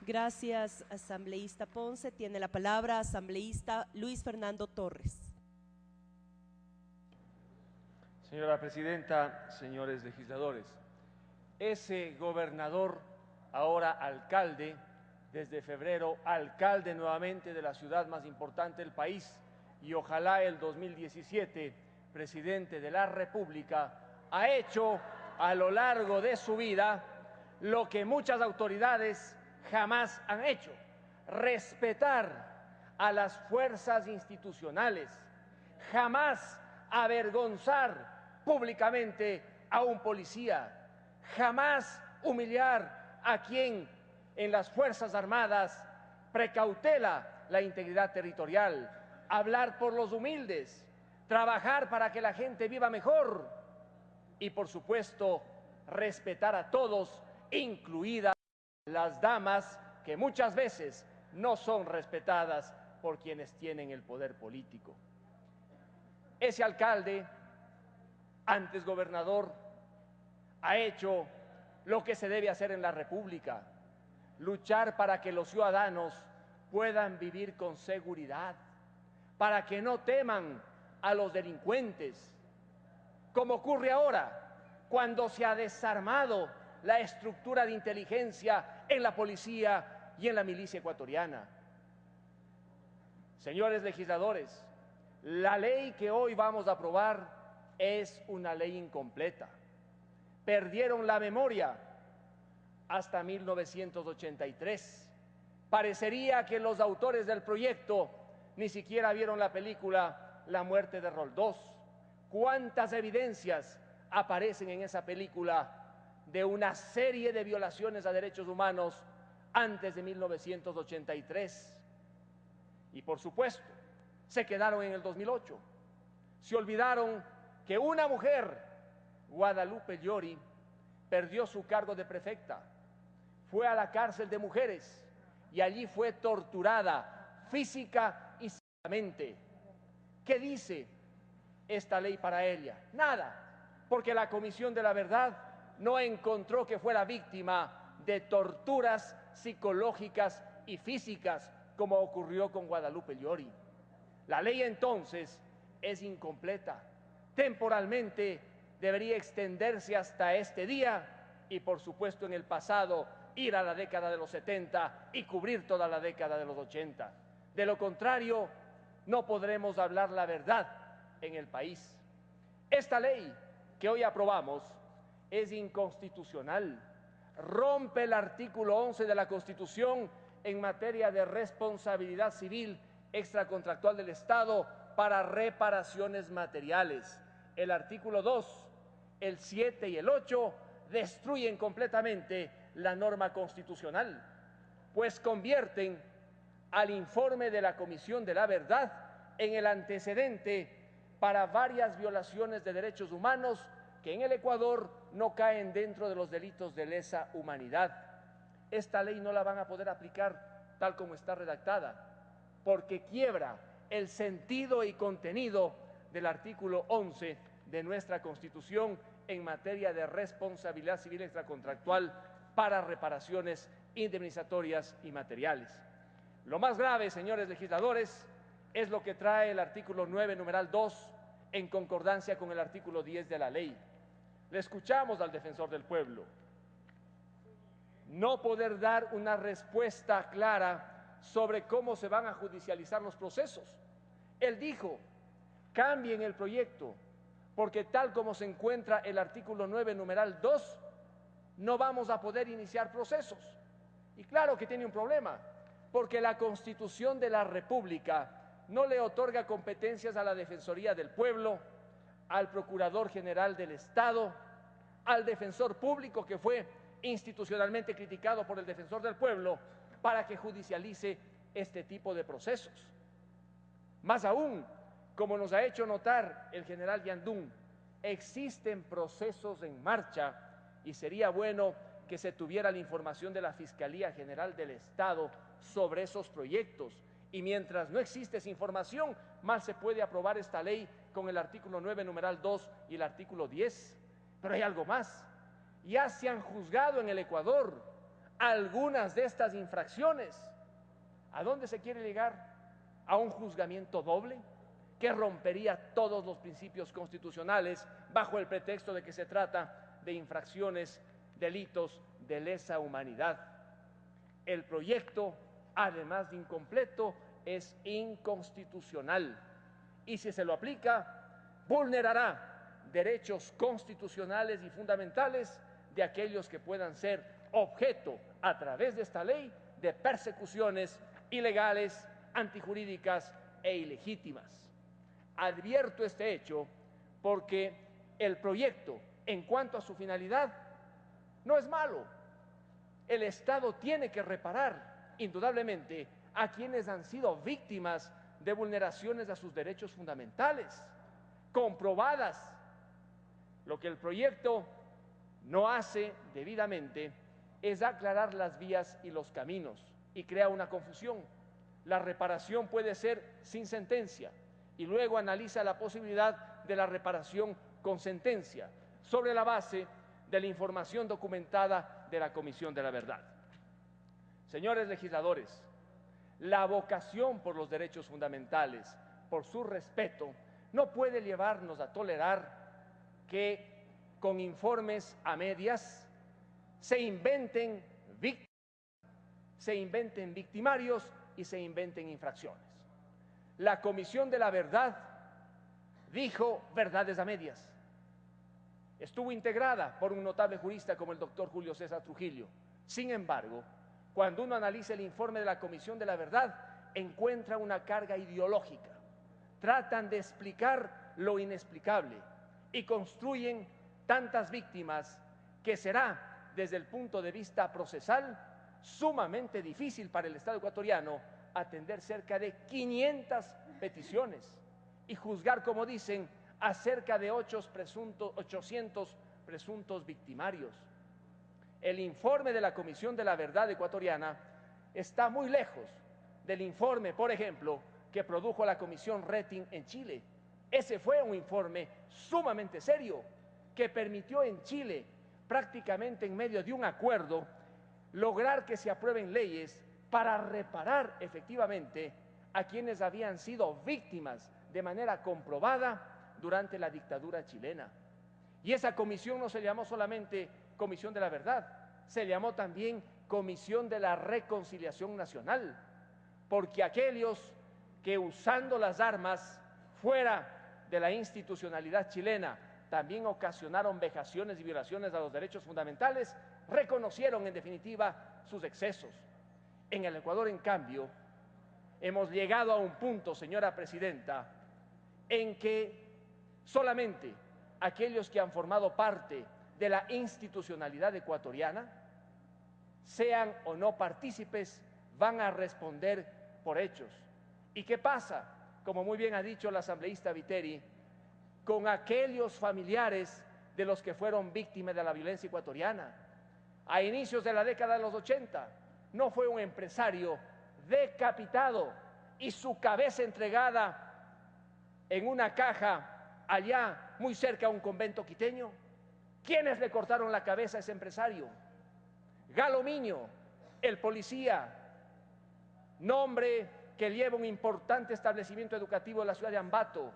Gracias, asambleísta Ponce. Tiene la palabra asambleísta Luis Fernando Torres. Señora Presidenta, señores legisladores, ese gobernador, ahora alcalde, desde febrero, alcalde nuevamente de la ciudad más importante del país y ojalá el 2017, presidente de la República, ha hecho a lo largo de su vida lo que muchas autoridades jamás han hecho: respetar a las fuerzas institucionales, jamás avergonzar públicamente a un policía, jamás humillar a quien en las Fuerzas Armadas precautela la integridad territorial, hablar por los humildes, trabajar para que la gente viva mejor y, por supuesto, respetar a todos, incluidas las damas, que muchas veces no son respetadas por quienes tienen el poder político. Ese alcalde, antes gobernador, ha hecho lo que se debe hacer en la República: luchar para que los ciudadanos puedan vivir con seguridad, para que no teman a los delincuentes, como ocurre ahora, cuando se ha desarmado la estructura de inteligencia en la policía y en la milicia ecuatoriana. Señores legisladores, la ley que hoy vamos a aprobar es una ley incompleta. Perdieron la memoria hasta 1983. Parecería que los autores del proyecto ni siquiera vieron la película La muerte de Roldós. ¿Cuántas evidencias aparecen en esa película de una serie de violaciones a derechos humanos antes de 1983? Y por supuesto, se quedaron en el 2008. Se olvidaron que una mujer, Guadalupe Llori, perdió su cargo de prefecta, fue a la cárcel de mujeres y allí fue torturada física y psíquicamente. ¿Qué dice esta ley para ella? Nada, porque la Comisión de la Verdad no encontró que fuera víctima de torturas psicológicas y físicas como ocurrió con Guadalupe Llori. La ley entonces es incompleta. Temporalmente debería extenderse hasta este día y, por supuesto, en el pasado ir a la década de los 70 y cubrir toda la década de los 80. De lo contrario, no podremos hablar la verdad en el país. Esta ley que hoy aprobamos es inconstitucional. Rompe el artículo 11 de la Constitución en materia de responsabilidad civil extracontractual del Estado para reparaciones materiales. El artículo 2, el 7 y el 8 destruyen completamente la norma constitucional, pues convierten al informe de la Comisión de la Verdad en el antecedente para varias violaciones de derechos humanos que en el Ecuador no caen dentro de los delitos de lesa humanidad. Esta ley no la van a poder aplicar tal como está redactada, porque quiebra el sentido y contenido del artículo 11 de nuestra Constitución en materia de responsabilidad civil extracontractual para reparaciones indemnizatorias y materiales. Lo más grave, señores legisladores, es lo que trae el artículo 9, numeral 2, en concordancia con el artículo 10 de la ley. Le escuchamos al defensor del pueblo. No poder dar una respuesta clara sobre cómo se van a judicializar los procesos. Él dijo: cambien el proyecto, porque tal como se encuentra el artículo 9, numeral 2, no vamos a poder iniciar procesos. Y claro que tiene un problema, porque la Constitución de la República no le otorga competencias a la Defensoría del Pueblo, al Procurador General del Estado, al Defensor Público, que fue institucionalmente criticado por el Defensor del Pueblo, para que judicialice este tipo de procesos. Más aún, como nos ha hecho notar el general Yandún, existen procesos en marcha y sería bueno que se tuviera la información de la Fiscalía General del Estado sobre esos proyectos. Y mientras no existe esa información, mal se puede aprobar esta ley con el artículo 9, numeral 2 y el artículo 10. Pero hay algo más. Ya se han juzgado en el Ecuador algunas de estas infracciones, ¿a dónde se quiere llegar? ¿A un juzgamiento doble que rompería todos los principios constitucionales bajo el pretexto de que se trata de infracciones, delitos de lesa humanidad? El proyecto, además de incompleto, es inconstitucional y si se lo aplica, vulnerará derechos constitucionales y fundamentales de aquellos que puedan ser objeto, a través de esta ley, de persecuciones ilegales, antijurídicas e ilegítimas. Advierto este hecho porque el proyecto, en cuanto a su finalidad, no es malo. El Estado tiene que reparar, indudablemente, a quienes han sido víctimas de vulneraciones a sus derechos fundamentales, comprobadas. Lo que el proyecto no hace debidamente es aclarar las vías y los caminos y crea una confusión. La reparación puede ser sin sentencia y luego analiza la posibilidad de la reparación con sentencia sobre la base de la información documentada de la Comisión de la Verdad. Señores legisladores, la vocación por los derechos fundamentales, por su respeto, no puede llevarnos a tolerar que con informes a medias se inventen victimarios y se inventen infracciones. La Comisión de la Verdad dijo verdades a medias. Estuvo integrada por un notable jurista como el doctor Julio César Trujillo. Sin embargo, cuando uno analiza el informe de la Comisión de la Verdad, encuentra una carga ideológica. Tratan de explicar lo inexplicable y construyen tantas víctimas que será, desde el punto de vista procesal, sumamente difícil para el Estado ecuatoriano atender cerca de 500 peticiones y juzgar, como dicen, a cerca de 800 presuntos victimarios. El informe de la Comisión de la Verdad ecuatoriana está muy lejos del informe, por ejemplo, que produjo la Comisión Rating en Chile. Ese fue un informe sumamente serio que permitió en Chile, prácticamente en medio de un acuerdo, lograr que se aprueben leyes para reparar efectivamente a quienes habían sido víctimas de manera comprobada durante la dictadura chilena. Y esa comisión no se llamó solamente Comisión de la Verdad, se llamó también Comisión de la Reconciliación Nacional, porque aquellos que usando las armas fuera de la institucionalidad chilena también ocasionaron vejaciones y violaciones a los derechos fundamentales, reconocieron en definitiva sus excesos. En el Ecuador, en cambio, hemos llegado a un punto, señora presidenta, en que solamente aquellos que han formado parte de la institucionalidad ecuatoriana, sean o no partícipes, van a responder por hechos. ¿Y qué pasa? Como muy bien ha dicho la asambleísta Viteri, con aquellos familiares de los que fueron víctimas de la violencia ecuatoriana. A inicios de la década de los 80, no fue un empresario decapitado y su cabeza entregada en una caja allá muy cerca a un convento quiteño. ¿Quiénes le cortaron la cabeza a ese empresario? Galo Miño, el policía, nombre que lleva un importante establecimiento educativo en la ciudad de Ambato,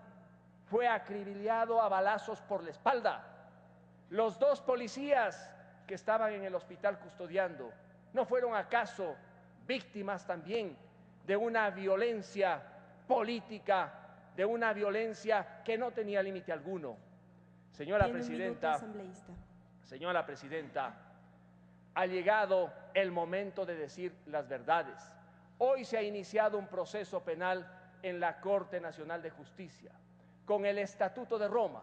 fue acribillado a balazos por la espalda. Los dos policías que estaban en el hospital custodiando, ¿no fueron acaso víctimas también de una violencia política, de una violencia que no tenía límite alguno? Señora presidenta, ha llegado el momento de decir las verdades. Hoy se ha iniciado un proceso penal en la Corte Nacional de Justicia con el Estatuto de Roma,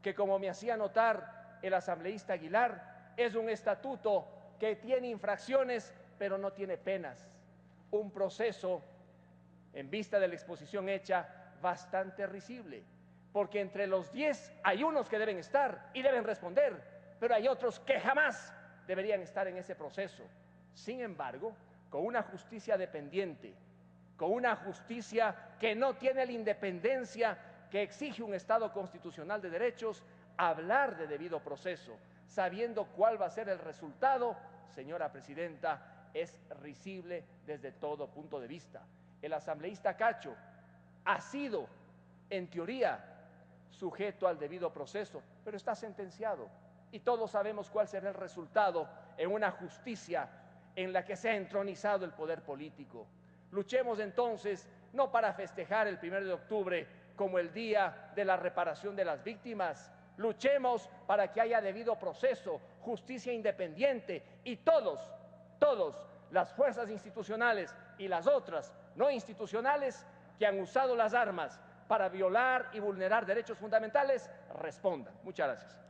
que, como me hacía notar el asambleísta Aguilar, es un estatuto que tiene infracciones pero no tiene penas. Un proceso, en vista de la exposición hecha, bastante risible, porque entre los 10 hay unos que deben estar y deben responder, pero hay otros que jamás deberían estar en ese proceso. Sin embargo, con una justicia dependiente, con una justicia que no tiene la independencia que exige un Estado constitucional de derechos, hablar de debido proceso, sabiendo cuál va a ser el resultado, señora presidenta, es risible desde todo punto de vista. El asambleísta Cacho ha sido, en teoría, sujeto al debido proceso, pero está sentenciado. Y todos sabemos cuál será el resultado en una justicia en la que se ha entronizado el poder político. Luchemos entonces, no para festejar el 1 de octubre como el día de la reparación de las víctimas. Luchemos para que haya debido proceso, justicia independiente y todos, las fuerzas institucionales y las otras no institucionales que han usado las armas para violar y vulnerar derechos fundamentales, respondan. Muchas gracias.